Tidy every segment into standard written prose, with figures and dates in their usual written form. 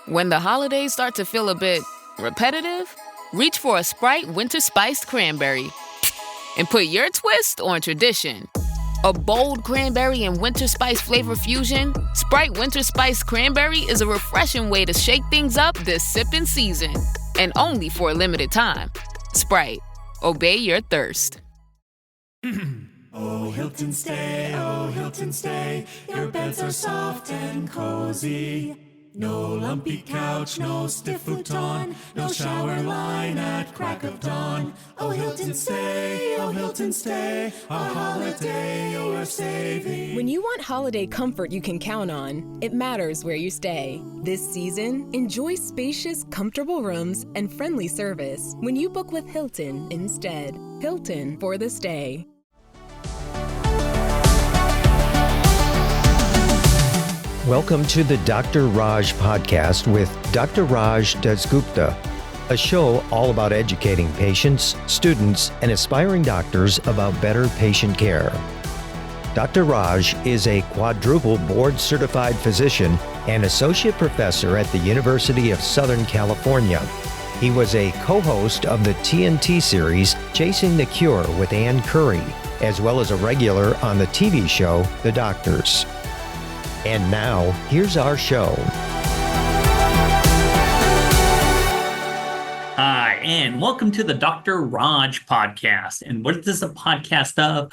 When the holidays start to feel a bit repetitive, reach for a Sprite Winter Spiced Cranberry and put your twist on tradition. A bold cranberry and winter spice flavor fusion, Sprite Winter Spiced Cranberry is a refreshing way to shake things up this sipping season. And only for a limited time. Sprite, obey your thirst. Oh, Hilton stay, your beds are soft and cozy. No lumpy couch, no stiff futon, no shower line at crack of dawn. Oh, Hilton stay, a holiday you're saving. When you want holiday comfort you can count on, it matters where you stay. This season, enjoy spacious, comfortable rooms and friendly service when you book with Hilton instead. Hilton for the stay. Welcome to the Dr. Raj podcast with Dr. Raj Dasgupta, a show all about educating patients, students, and aspiring doctors about better patient care. Dr. Raj is a quadruple board-certified physician and associate professor at the University of Southern California. He was a co-host of the TNT series Chasing the Cure with Ann Curry, as well as a regular on the TV show The Doctors. And now, here's our show. Hi, and welcome to the Dr. Raj podcast. And what is this a podcast of?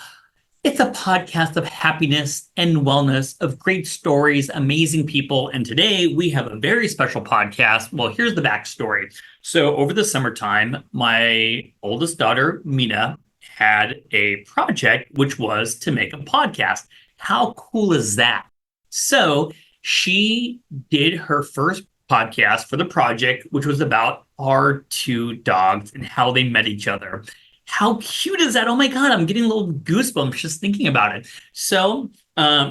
It's a podcast of happiness and wellness, of great stories, amazing people. And today we have a very special podcast. Well, here's the backstory. So over the summertime, my oldest daughter, Mina, had a project, which was to make a podcast. How cool is that? So she did her first podcast for the project, which was about our two dogs and how they met each other. How cute is that? Oh my God, I'm getting a little goosebumps just thinking about it. So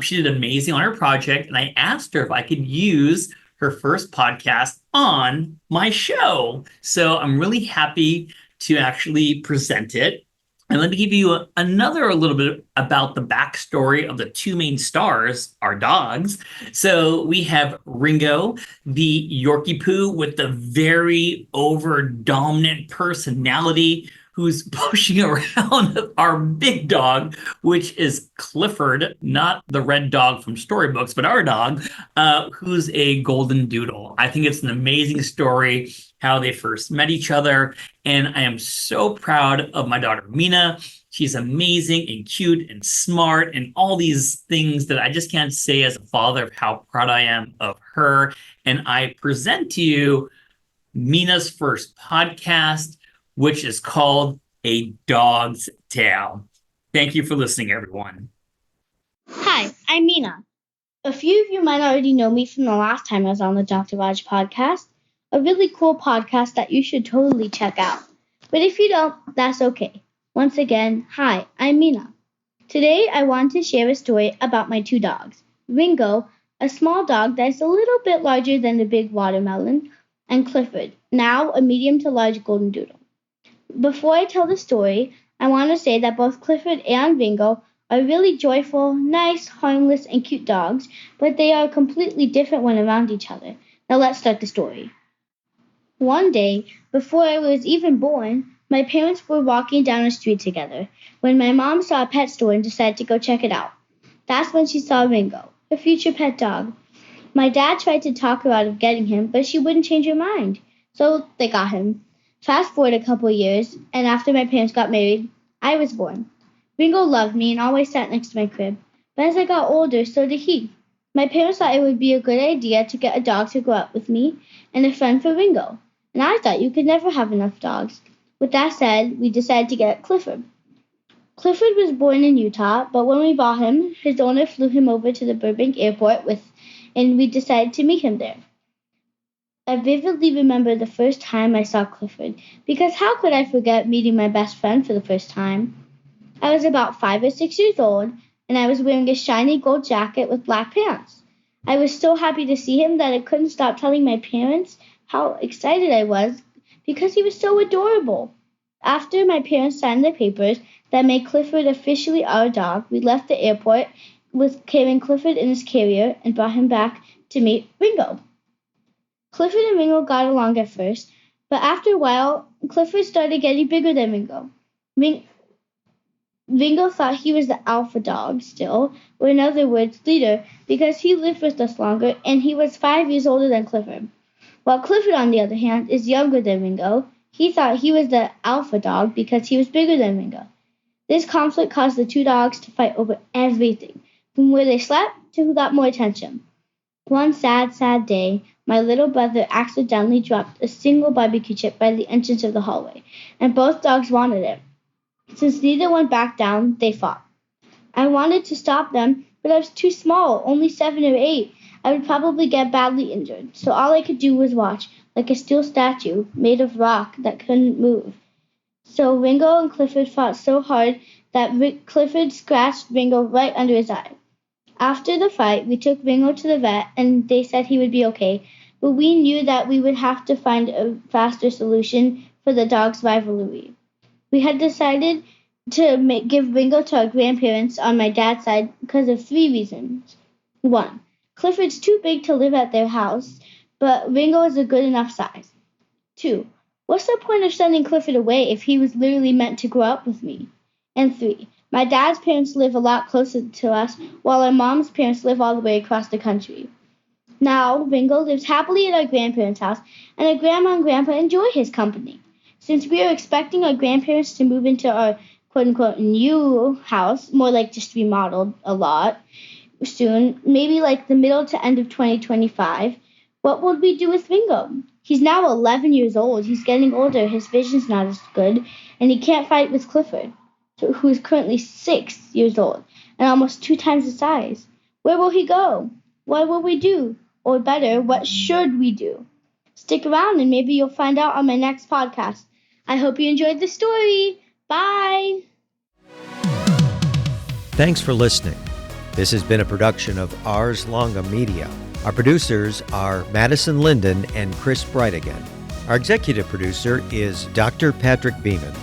she did amazing on her project, and I asked her if I could use her first podcast on my show. So I'm really happy to actually present it. And let me give you a little bit about the backstory of the two main stars, our dogs. So we have Ringo, the Yorkie Poo with the very over-dominant personality, who's pushing around our big dog, which is Clifford, not the red dog from storybooks, but our dog, who's a golden doodle. I think it's an amazing story, how they first met each other. And I am so proud of my daughter, Mina. She's amazing and cute and smart and all these things that I just can't say as a father of how proud I am of her. And I present to you Mina's first podcast, which is called A Dog's Tale. Thank you for listening, everyone. Hi, I'm Mina. A few of you might already know me from the last time I was on the Dr. Raj podcast, a really cool podcast that you should totally check out. But if you don't, that's okay. Once again, hi, I'm Mina. Today, I want to share a story about my two dogs. Ringo, a small dog that's a little bit larger than the big watermelon, and Clifford, now a medium to large golden doodle. Before I tell the story, I want to say that both Clifford and Ringo are really joyful, nice, harmless, and cute dogs, but they are completely different when around each other. Now let's start the story. One day, before I was even born, my parents were walking down the street together when my mom saw a pet store and decided to go check it out. That's when she saw Ringo, her future pet dog. My dad tried to talk her out of getting him, but she wouldn't change her mind, so they got him. Fast forward a couple years, and after my parents got married, I was born. Ringo loved me and always sat next to my crib, but as I got older, so did he. My parents thought it would be a good idea to get a dog to grow up with me and a friend for Ringo, and I thought you could never have enough dogs. With that said, we decided to get Clifford. Clifford was born in Utah, but when we bought him, his owner flew him over to the Burbank airport and we decided to meet him there. I vividly remember the first time I saw Clifford, because how could I forget meeting my best friend for the first time? I was about 5 or 6 years old, and I was wearing a shiny gold jacket with black pants. I was so happy to see him that I couldn't stop telling my parents how excited I was because he was so adorable. After my parents signed the papers that made Clifford officially our dog, we left the airport with carrying Clifford in his carrier and brought him back to meet Ringo. Clifford and Ringo got along at first, but after a while, Clifford started getting bigger than Ringo. Ringo thought he was the alpha dog still, or in other words, leader, because he lived with us longer and he was 5 years older than Clifford. While Clifford, on the other hand, is younger than Ringo, he thought he was the alpha dog because he was bigger than Ringo. This conflict caused the two dogs to fight over everything, from where they slept to who got more attention. One sad, sad day, my little brother accidentally dropped a single barbecue chip by the entrance of the hallway, and both dogs wanted it. Since neither one backed down, they fought. I wanted to stop them, but I was too small, only 7 or 8. I would probably get badly injured, so all I could do was watch, like a steel statue made of rock that couldn't move. So Ringo and Clifford fought so hard that Clifford scratched Ringo right under his eye. After the fight, we took Ringo to the vet, and they said he would be okay, but we knew that we would have to find a faster solution for the dogs' rivalry. We had decided to give Ringo to our grandparents on my dad's side because of 3 reasons. 1. Clifford's too big to live at their house, but Ringo is a good enough size. 2. What's the point of sending Clifford away if he was literally meant to grow up with me? And 3. My dad's parents live a lot closer to us, while our mom's parents live all the way across the country. Now, Ringo lives happily at our grandparents' house, and our grandma and grandpa enjoy his company. Since we are expecting our grandparents to move into our quote-unquote new house, more like just remodeled a lot soon, maybe like the middle to end of 2025, what would we do with Ringo? He's now 11 years old. He's getting older. His vision's not as good, and he can't fight with Clifford, who is currently 6 years old and almost 2 times the size. Where will he go? What will we do? Or better, what should we do? Stick around and maybe you'll find out on my next podcast. I hope you enjoyed the story. Bye. Thanks for listening. This has been a production of Ars Longa Media. Our producers are Madison Linden and Chris Brightigan. Our executive producer is Dr. Patrick Beeman.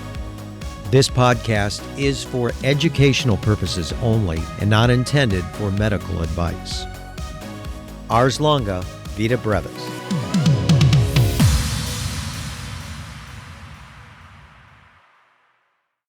This podcast is for educational purposes only and not intended for medical advice. Ars Longa, Vita Brevis.